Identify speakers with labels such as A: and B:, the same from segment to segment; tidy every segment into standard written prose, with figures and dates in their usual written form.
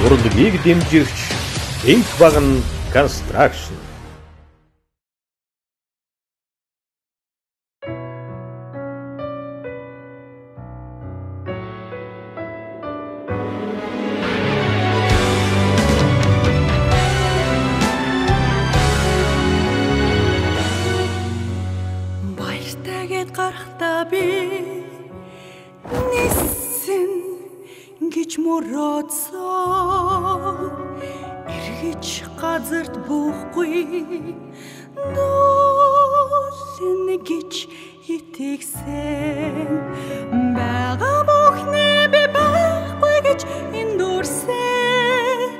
A: урлагийг дэмжигч Инх Баган Construction.
B: Баяртайгээд гарахтаа би нисэн гэж мөрөөдсөн эргэж газарт буухгүй нуулна гэж итгэсэн байгаа бүхнээ би байхгүй гэж эндүрсэн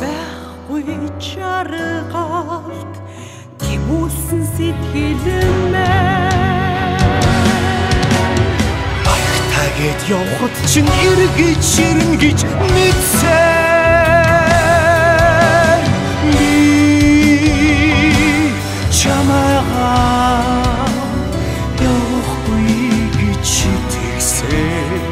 B: байхгүй чаргалт тэмүүлсэн сэтгэлмээ
C: Баяртайгээд явхад чинь эргэж ширнэ гэж мэдсэн би чамайгаа явахгүй гэж итгэсэн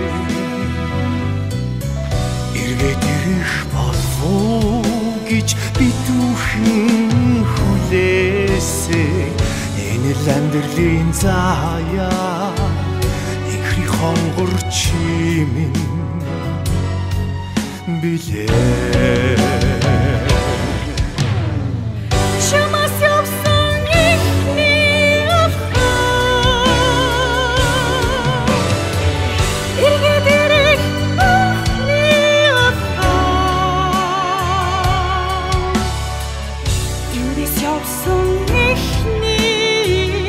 C: эргээд ирэх болов уу гэж би түүхэн хүлээсэн энэ л амьдралын заяа ихри хонгор чимэн билээ
B: чамаас явсан ихний ахаа эргээд ирэх ахний ахаа Юрис явсан ихний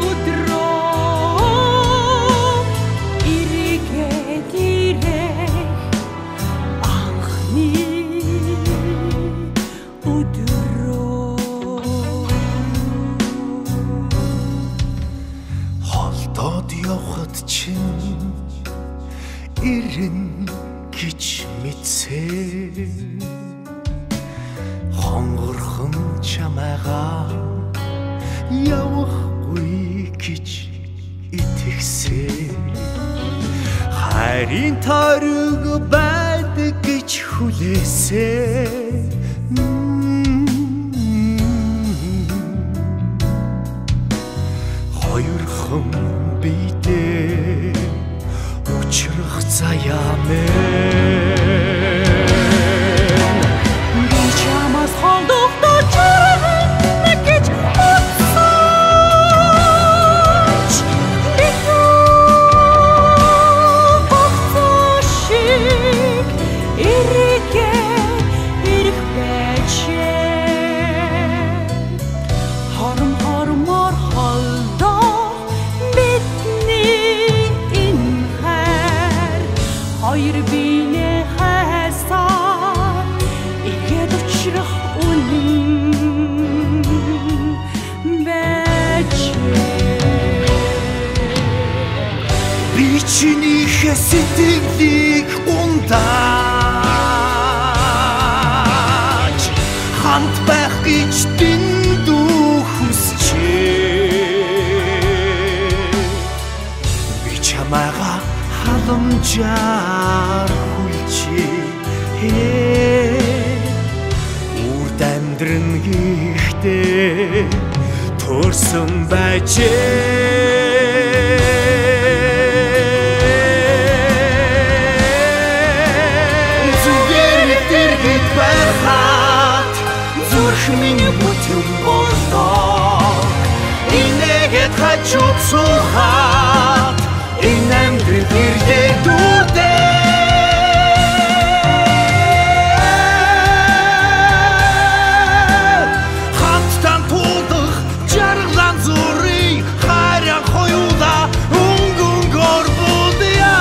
B: өдрөө эргээд ирэх анхны өдрөө
C: холдоод явхад чинь ирэн гэж мэдсэн хонгорхон чамайгаа явахгүй гэж итгэсэн хайрын тойрог байдаг гэж хүлээсэн хоёрхан бидээ учрах заяа мэн
B: би чамаас холдохдоо чаргална гэж бодсооч би бүгдшиг эргээд ирэх байжээ хором хормоор холдоо бидний энэ хайр хоёр биенээ хайсаар эргээд учрах үнэн байжээ
C: би чинийхээ сэтгэлийг ундааж хамт байх гэж дэндүү хүсчээ би чамайгаа халамжаар хүлчээ үрд амьдрын гихтээ төрсөн байжээ Миний бүтэн болоо инээгээд хажууд суугаад энэ амьдрал гэрдээ дүүрдээ хамтдаа тулдах жаргалан зүрий хайран хоёулаа өнгөнгөр будъя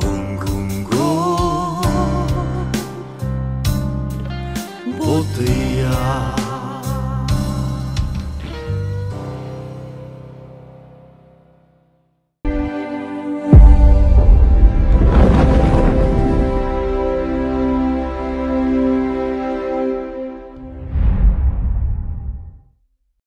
C: өнгө